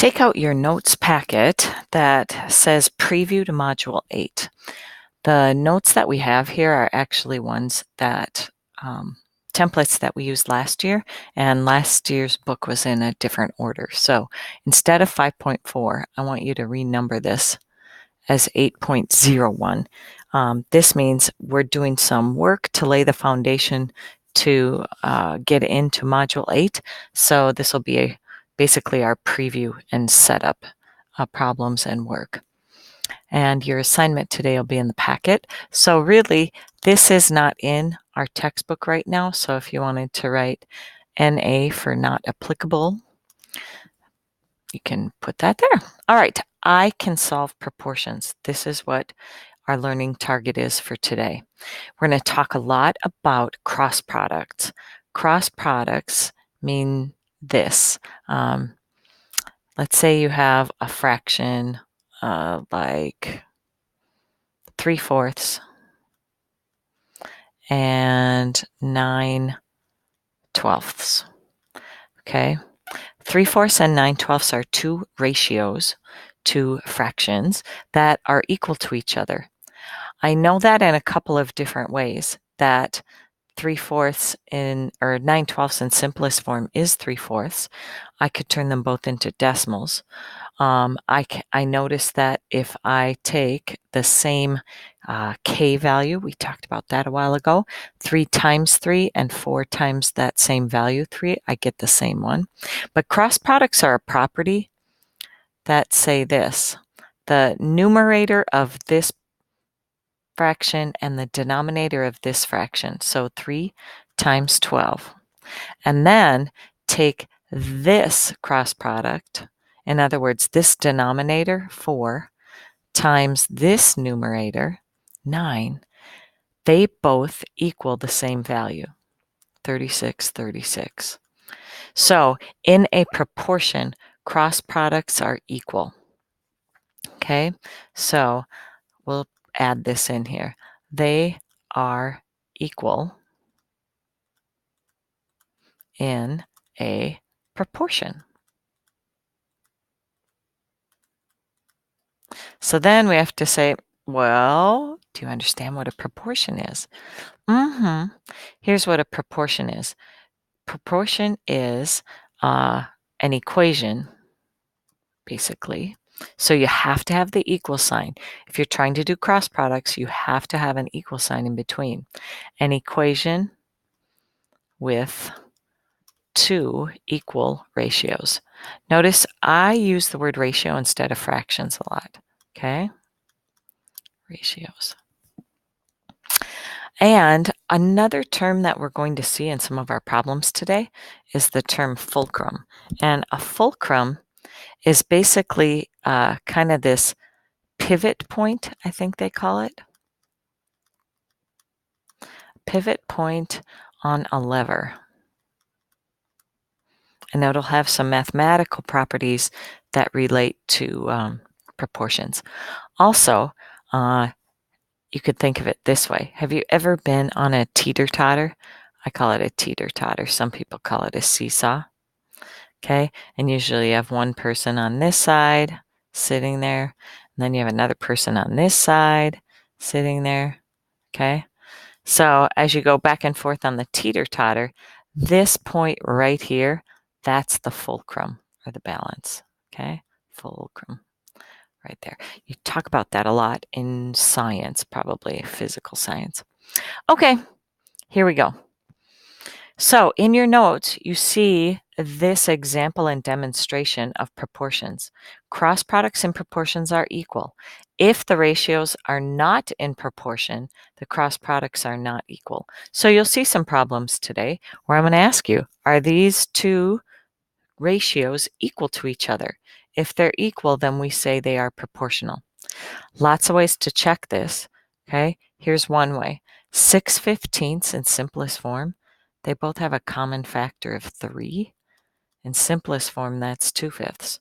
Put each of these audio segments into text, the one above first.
Take out your notes packet that says Preview to Module 8. The notes that we have here are actually ones that templates that we used last year, and last year's book was in a different order. So instead of 5.4, I want you to renumber this as 8.01. This means we're doing some work to lay the foundation to get into Module 8. So this will be basically our preview and setup problems and work. And your assignment today will be in the packet. So really, this is not in our textbook right now. So if you wanted to write NA for not applicable, you can put that there. All right, I can solve proportions. This is what our learning target is for today. We're going to talk a lot about cross products. Cross products mean this. Let's say you have a fraction like 3/4 and 9/12. Okay, 3/4 and 9/12 are two ratios, two fractions that are equal to each other. I know that in a couple of different ways, that 3/4 or 9/12 in simplest form is 3/4. I could turn them both into decimals. I noticed that if I take the same K value, we talked about that a while ago, 3 times 3 and 4 times that same value, 3, I get the same one. But cross products are a property that say this: the numerator of this fraction and the denominator of this fraction, so 3 times 12. And then take this cross product, in other words, this denominator, 4, times this numerator, 9. They both equal the same value, 36. So in a proportion, cross products are equal. Okay, so we'll add this in here. They are equal in a proportion. So then we have to say, well, do you understand what a proportion is? Here's what a proportion is. Proportion is an equation, basically. So you have to have the equal sign. If you're trying to do cross products, you have to have an equal sign in between. An equation with two equal ratios. Notice I use the word ratio instead of fractions a lot. Okay? Ratios. And another term that we're going to see in some of our problems today is the term fulcrum. And a fulcrum is basically kind of this pivot point, I think they call it. Pivot point on a lever. And it'll have some mathematical properties that relate to proportions. Also, you could think of it this way. Have you ever been on a teeter-totter? I call it a teeter-totter. Some people call it a seesaw. Okay, and usually you have one person on this side sitting there, and then you have another person on this side sitting there. Okay, so as you go back and forth on the teeter-totter, this point right here, that's the fulcrum or the balance. Okay, fulcrum. Right there. You talk about that a lot in science, probably physical science. Okay, here we go. So in your notes, you see this example and demonstration of proportions. Cross products and proportions are equal. If the ratios are not in proportion, the cross products are not equal. So you'll see some problems today where I'm going to ask you, are these two ratios equal to each other? If they're equal, then we say they are proportional. Lots of ways to check this. Okay, here's one way. 6/15 in simplest form, they both have a common factor of 3. In simplest form, that's 2/5.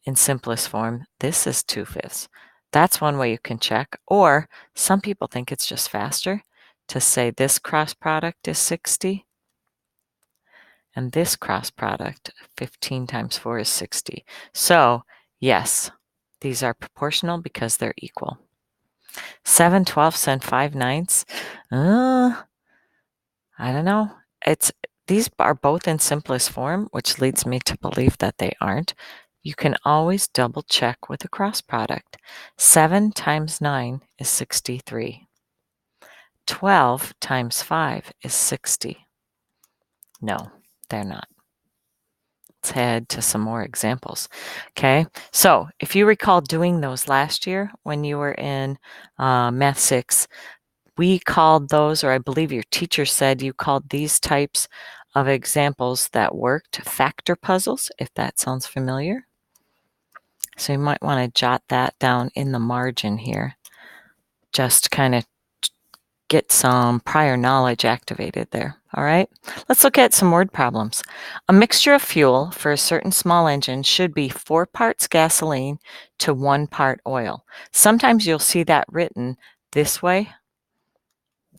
In simplest form, this is 2/5. That's one way you can check. Or some people think it's just faster to say this cross product is 60 And this cross product, 15 times 4 is 60. So, yes, these are proportional because they're equal. 7/12 and 5/9. I don't know. These are both in simplest form, which leads me to believe that they aren't. You can always double check with a cross product. 7 times 9 is 63. 12 times 5 is 60. No, they're not. Let's head to some more examples. Okay, so if you recall doing those last year when you were in Math 6, we called those, or I believe your teacher said you called these types of examples that worked factor puzzles, if that sounds familiar. So you might want to jot that down in the margin here, just kind of get some prior knowledge activated there. All right, let's look at some word problems. A mixture of fuel for a certain small engine should be 4 parts gasoline to 1 part oil. Sometimes you'll see that written this way.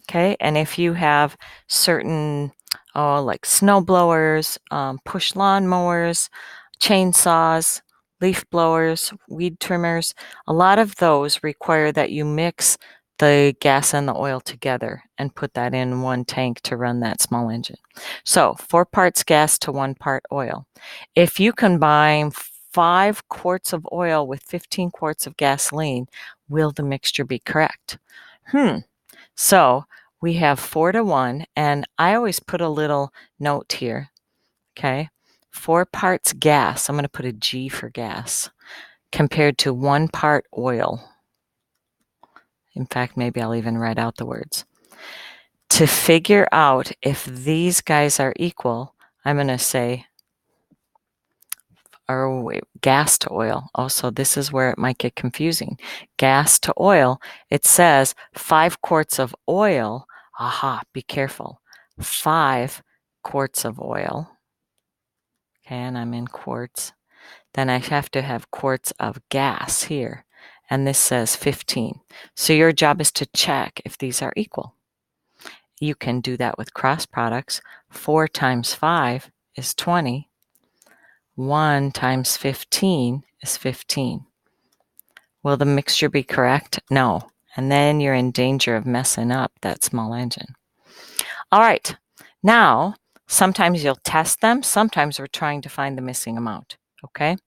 Okay, and if you have certain, like snow blowers, push lawn mowers, chainsaws, leaf blowers, weed trimmers, a lot of those require that you mix the gas and the oil together and put that in one tank to run that small engine. So 4 parts gas to 1 part oil. If you combine 5 quarts of oil with 15 quarts of gasoline, will the mixture be correct? So we have 4 to 1, and I always put a little note here, okay? 4 parts gas, I'm going to put a G for gas, compared to 1 part oil. In fact, maybe I'll even write out the words. To figure out if these guys are equal, I'm going to say, or wait, gas to oil. Also, this is where it might get confusing. Gas to oil, it says 5 quarts of oil. Aha, be careful. 5 quarts of oil. Okay, and I'm in quarts. Then I have to have quarts of gas here. And this says 15. So your job is to check if these are equal. You can do that with cross products. 4 times 5 is 20. 1 times 15 is 15. Will the mixture be correct? No. And then you're in danger of messing up that small engine. All right. Now, sometimes you'll test them. Sometimes we're trying to find the missing amount. Okay?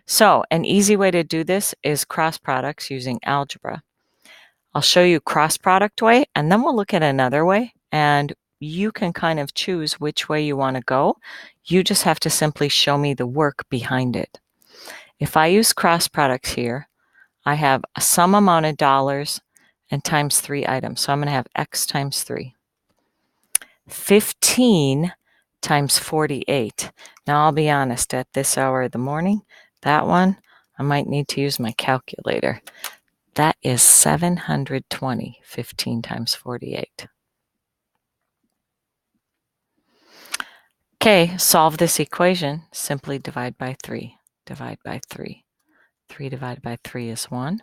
So an easy way to do this is cross products using algebra. I'll show you cross product way, and then we'll look at another way, and you can kind of choose which way you want to go. You just have to simply show me the work behind it. If I use cross products here, I have some amount of dollars and times 3 items. So I'm going to have X times 3. 15 times 48. Now I'll be honest, at this hour of the morning, that one, I might need to use my calculator. That is 720, 15 times 48. Okay, solve this equation. Simply divide by 3. Divide by 3. 3 divided by 3 is 1.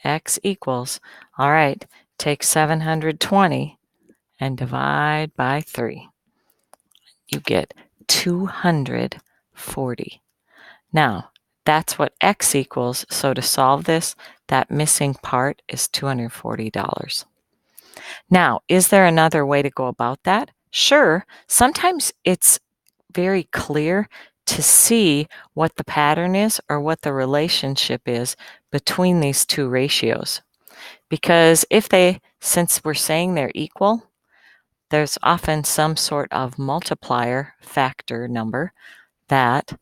X equals, all right, take 720 and divide by 3. You get 240. Now, that's what X equals, so to solve this, that missing part is $240. Now, is there another way to go about that? Sure. Sometimes it's very clear to see what the pattern is or what the relationship is between these two ratios. Because since we're saying they're equal, there's often some sort of multiplier factor number that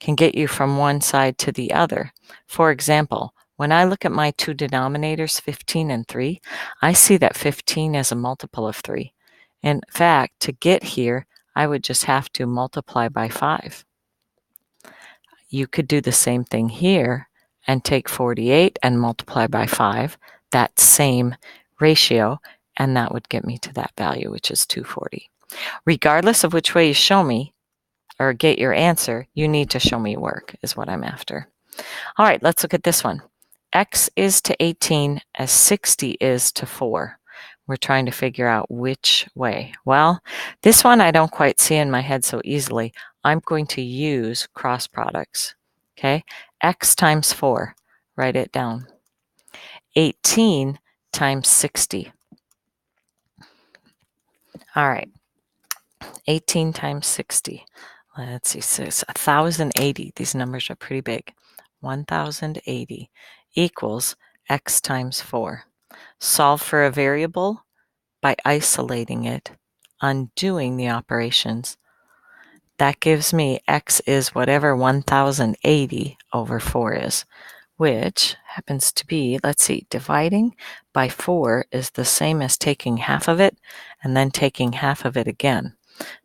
can get you from one side to the other. For example, when I look at my two denominators, 15 and 3, I see that 15 is a multiple of 3. In fact, to get here, I would just have to multiply by 5. You could do the same thing here and take 48 and multiply by 5, that same ratio, and that would get me to that value, which is 240. Regardless of which way you show me or get your answer, you need to show me work, is what I'm after. All right, let's look at this one. X is to 18 as 60 is to 4. we're trying to figure out which way. Well, this one I don't quite see in my head so easily. I'm going to use cross products. Okay, x times 4, write it down. 18 times 60. All right, 18 times 60. Let's see, so it's 1,080. These numbers are pretty big. 1,080 equals x times 4. Solve for a variable by isolating it, undoing the operations. That gives me x is whatever 1,080 over 4 is, which happens to be, let's see, dividing by 4 is the same as taking half of it and then taking half of it again.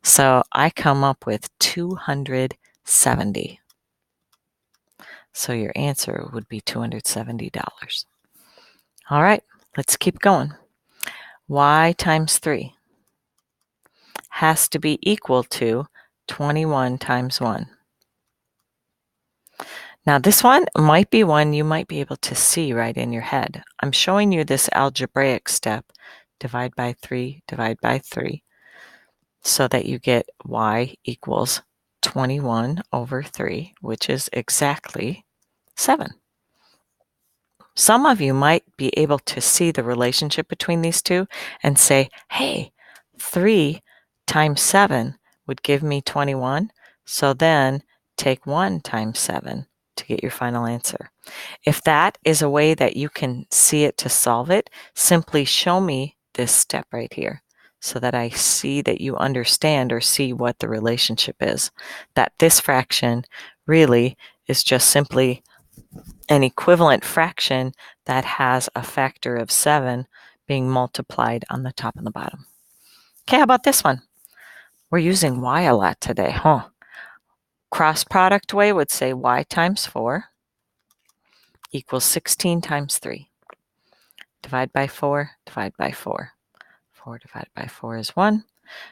So I come up with 270. So your answer would be $270. All right, let's keep going. Y times 3 has to be equal to 21 times 1. Now this one might be one you might be able to see right in your head. I'm showing you this algebraic step, divide by 3, so that you get y equals 21 over 3, which is exactly 7. Some of you might be able to see the relationship between these two and say, hey, 3 times 7 would give me 21, so then take 1 times 7 to get your final answer. If that is a way that you can see it to solve it, simply show me this step right here so that I see that you understand or see what the relationship is. That this fraction really is just simply an equivalent fraction that has a factor of 7 being multiplied on the top and the bottom. Okay, how about this one? We're using y a lot today, huh? Cross product way would say y times 4 equals 16 times 3. Divide by 4, divide by 4. 4 divided by 4 is 1.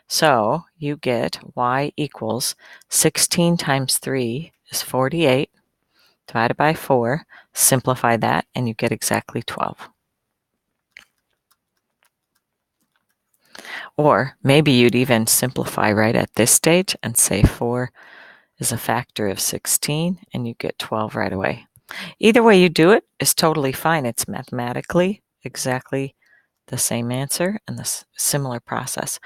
So you get y equals 16 times 3 is 48. Divided by 4, simplify that, and you get exactly 12. Or maybe you'd even simplify right at this stage and say 4 is a factor of 16, and you get 12 right away. Either way you do it is totally fine. It's mathematically exactly the same answer and the similar process.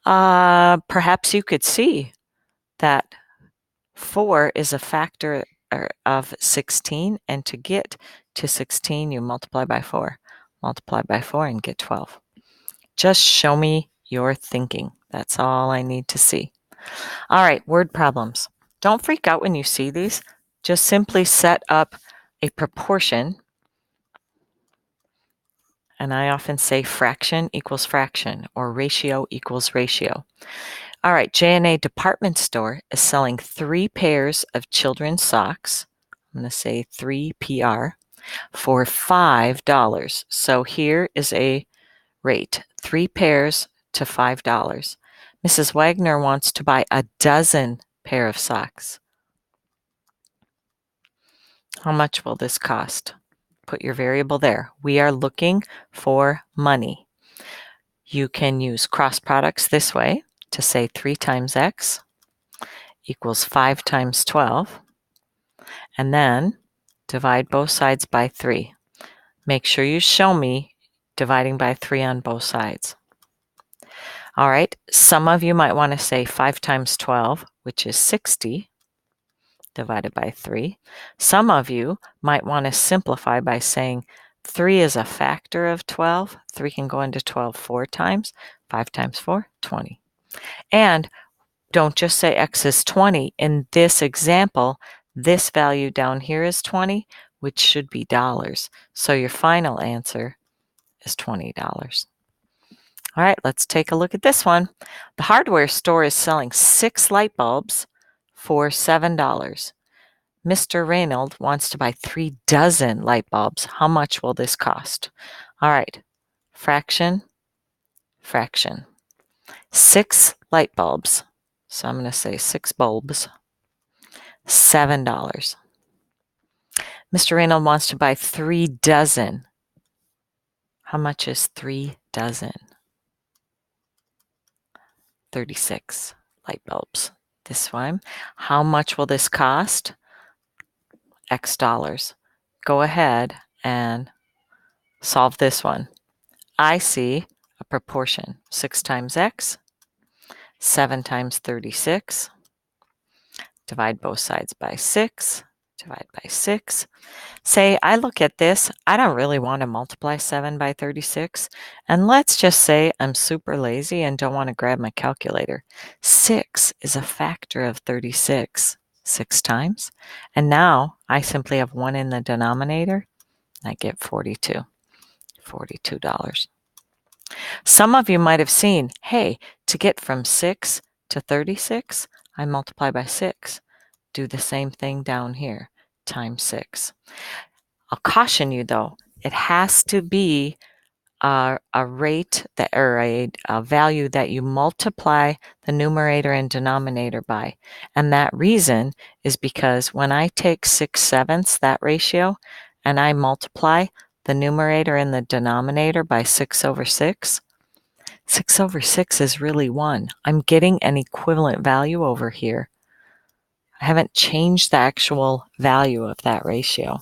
Perhaps you could see that 4 is a factor of 16, and to get to 16, you multiply by 4, and get 12. Just show me your thinking. That's all I need to see. All right, word problems. Don't freak out when you see these. Just simply set up a proportion. And I often say fraction equals fraction or ratio equals ratio. All right, J&A department store is selling 3 pairs of children's socks. I'm going to say 3 PR for $5. So here is a rate, 3 pairs to $5. Mrs. Wagner wants to buy a dozen pair of socks. How much will this cost? Put your variable there. We are looking for money. You can use cross products this way to say 3 times x equals 5 times 12, and then divide both sides by 3. Make sure you show me dividing by 3 on both sides. All right, some of you might want to say 5 times 12, which is 60, divided by 3. Some of you might want to simplify by saying 3 is a factor of 12. 3 can go into 12 4 times. 5 times 4, 20. And don't just say x is 20. In this example, this value down here is 20, which should be dollars. So your final answer is $20. All right, let's take a look at this one. The hardware store is selling 6 light bulbs for $7. Mr. Reynolds wants to buy 3 dozen light bulbs. How much will this cost? All right, fraction, fraction. 6 light bulbs. So I'm going to say 6 bulbs, $7. Mr. Reynolds wants to buy 3 dozen. How much is 3 dozen. 36 light bulbs. This one. How much will this cost? X dollars. Go ahead and solve this one. I see a proportion. 6 times X, 7 times 36. Divide both sides by 6. Divide by 6. Say, I look at this, I don't really want to multiply 7 by 36. And let's just say I'm super lazy and don't want to grab my calculator. 6 is a factor of 36 6 times. And now I simply have 1 in the denominator. And I get 42. $42. Some of you might have seen, hey, to get from 6 to 36, I multiply by 6. Do the same thing down here, times 6. I'll caution you though, it has to be a rate that, or a value that you multiply the numerator and denominator by. And that reason is because when I take 6/7, that ratio, and I multiply the numerator and the denominator by 6/6, 6/6 is really 1. I'm getting an equivalent value over here. I haven't changed the actual value of that ratio.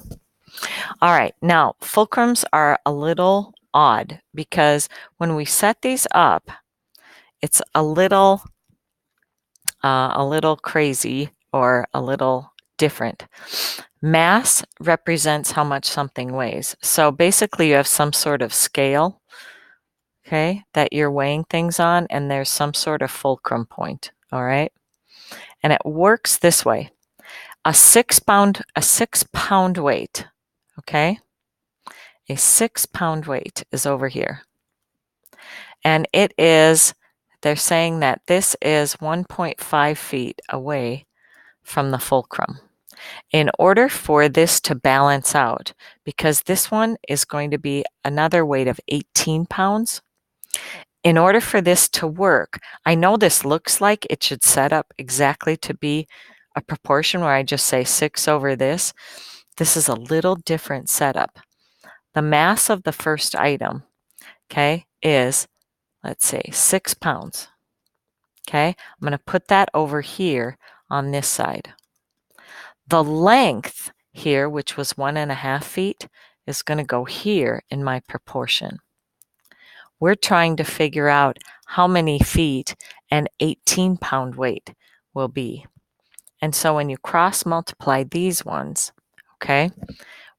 All right, now fulcrums are a little odd because when we set these up, it's a little crazy or a little different. Mass represents how much something weighs. So basically you have some sort of scale, okay, that you're weighing things on, and there's some sort of fulcrum point, all right? And it works this way. A 6 pound weight, okay? A 6 pound weight is over here. And it is, they're saying that this is 1.5 feet away from the fulcrum. In order for this to balance out, because this one is going to be another weight of 18 pounds, in order for this to work, I know this looks like it should set up exactly to be a proportion where I just say 6 over this. This is a little different setup. The mass of the first item, okay, is, let's say, 6 pounds. Okay, I'm going to put that over here on this side. The length here, which was 1.5 feet, is going to go here in my proportion. We're trying to figure out how many feet an 18 pound weight will be. And so when you cross multiply these ones, okay,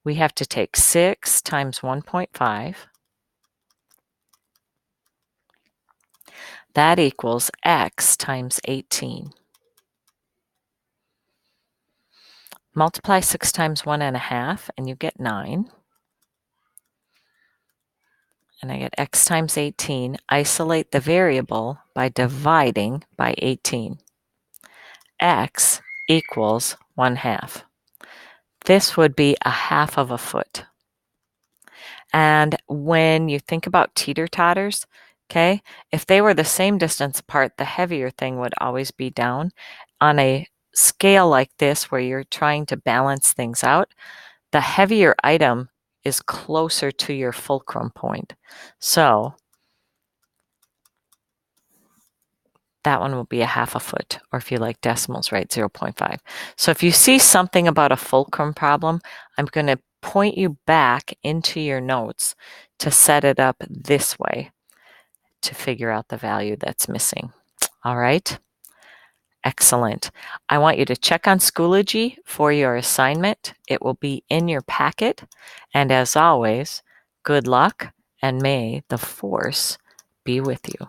we have to take 6 times 1.5. That equals X times 18. Multiply 6 times 1.5 and you get 9. And I get X times 18. Isolate the variable by dividing by 18. X equals 1/2. This would be 1/2 of a foot. And when you think about teeter-totters, okay, if they were the same distance apart, the heavier thing would always be down. On a scale like this where you're trying to balance things out, the heavier item is closer to your fulcrum point. So that one will be 1/2 a foot, or if you like decimals, right, 0.5. So if you see something about a fulcrum problem, I'm going to point you back into your notes to set it up this way to figure out the value that's missing. All right? Excellent. I want you to check on Schoology for your assignment. It will be in your packet. And as always, good luck, and may the force be with you.